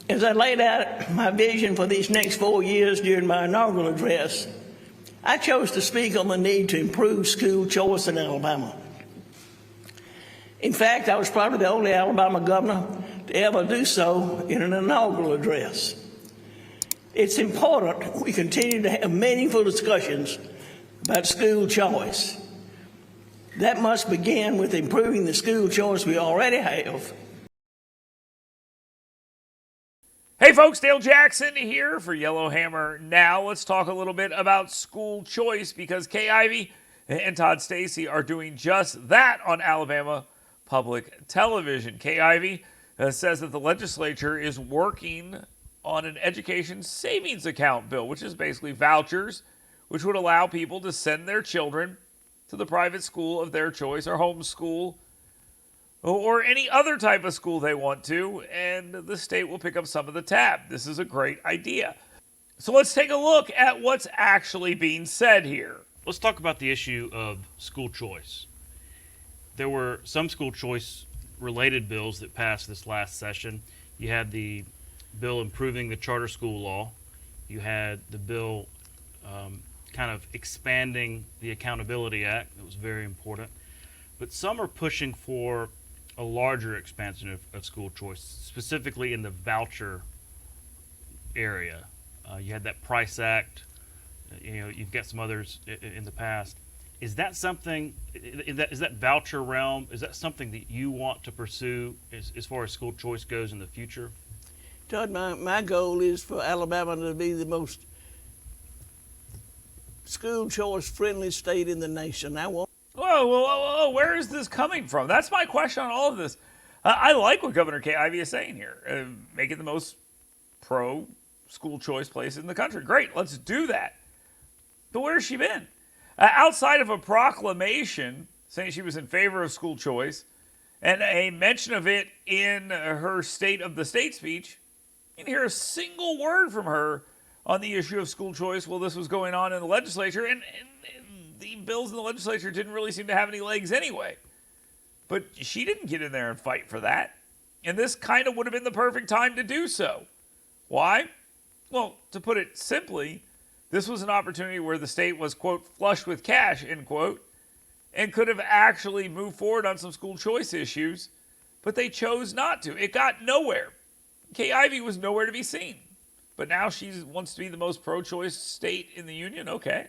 As I laid out my vision for these next 4 years during my inaugural address, I chose to speak on the need to improve school choice in Alabama. In fact, I was probably the only Alabama governor to ever do so in an inaugural address. It's important we continue to have meaningful discussions about school choice. That must begin with improving the school choice we already have. Hey folks, Dale Jackson here for Yellowhammer Now. Let's talk a little bit about school choice because Kay Ivey and Todd Stacy are doing just that on Alabama Public Television. Kay Ivey says that the legislature is working on an education savings account bill, which is basically vouchers, which would allow people to send their children to the private school of their choice or homeschool or any other type of school they want to, and the state will pick up some of the tab. This is a great idea. So let's take a look at what's actually being said here. Let's talk about the issue of school choice. There were some school choice related bills that passed this last session. You had the bill improving the charter school law. You had the bill kind of expanding the Accountability Act. That was very important. But some are pushing for a larger expansion of school choice, specifically in the voucher area. You had that Price Act. You've got some others in the past. Is that something, is that voucher realm, is that something that you want to pursue as far as school choice goes in the future? Todd, my goal is for Alabama to be the most school choice friendly state in the nation. I want. Whoa, where is this coming from? That's my question on all of this. I like what Governor Kay Ivey is saying here. Make it the most pro-school choice place in the country. Great, let's do that. But where has she been? Outside of a proclamation saying she was in favor of school choice and a mention of it in her State of the State speech, you didn't hear a single word from her on the issue of school choice while this was going on in the legislature. And the bills in the legislature didn't really seem to have any legs anyway. But she didn't get in there and fight for that. And this kind of would have been the perfect time to do so. Why? Well, to put it simply, this was an opportunity where the state was, quote, flush with cash, end quote, and could have actually moved forward on some school choice issues, but they chose not to. It got nowhere. Kay Ivey was nowhere to be seen. But now she wants to be the most pro-choice state in the union? Okay.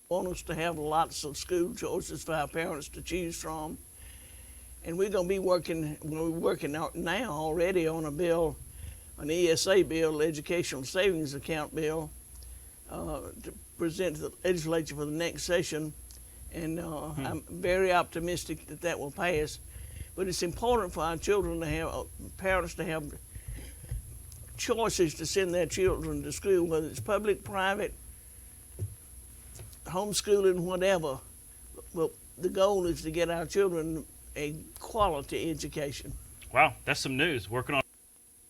Want us to have lots of school choices for our parents to choose from. And we're going to be working out now already on a bill, an ESA bill, Educational Savings Account bill, to present to the legislature for the next session. And I'm very optimistic that that will pass. But it's important for our children to have, parents to have choices to send their children to school, whether it's public, private, homeschooling, whatever. Well, the goal is to get our children a quality education. Wow, that's some news. Working on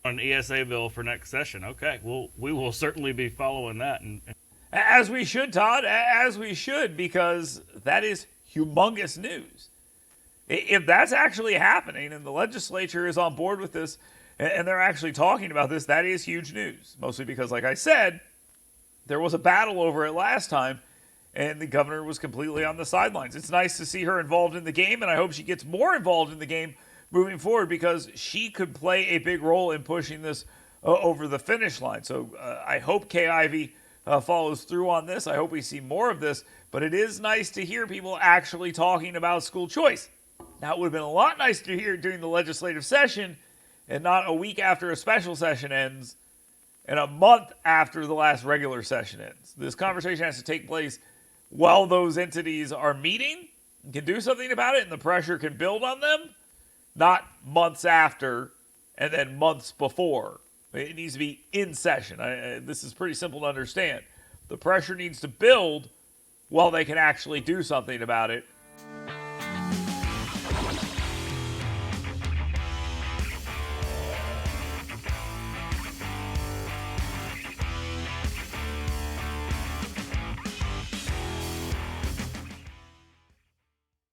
an ESA bill for next session. Okay, well, we will certainly be following that. As we should, Todd, as we should, because that is humongous news. If that's actually happening and the legislature is on board with this and they're actually talking about this, that is huge news. Mostly because, like I said, there was a battle over it last time and the governor was completely on the sidelines. It's nice to see her involved in the game, and I hope she gets more involved in the game moving forward because she could play a big role in pushing this over the finish line. So I hope Kay Ivey follows through on this. I hope we see more of this, but it is nice to hear people actually talking about school choice. Now, it would have been a lot nicer to hear during the legislative session and not a week after a special session ends and a month after the last regular session ends. This conversation has to take place while those entities are meeting, can do something about it, and the pressure can build on them, not months after and then months before. It needs to be in session. This is pretty simple to understand. The pressure needs to build while they can actually do something about it,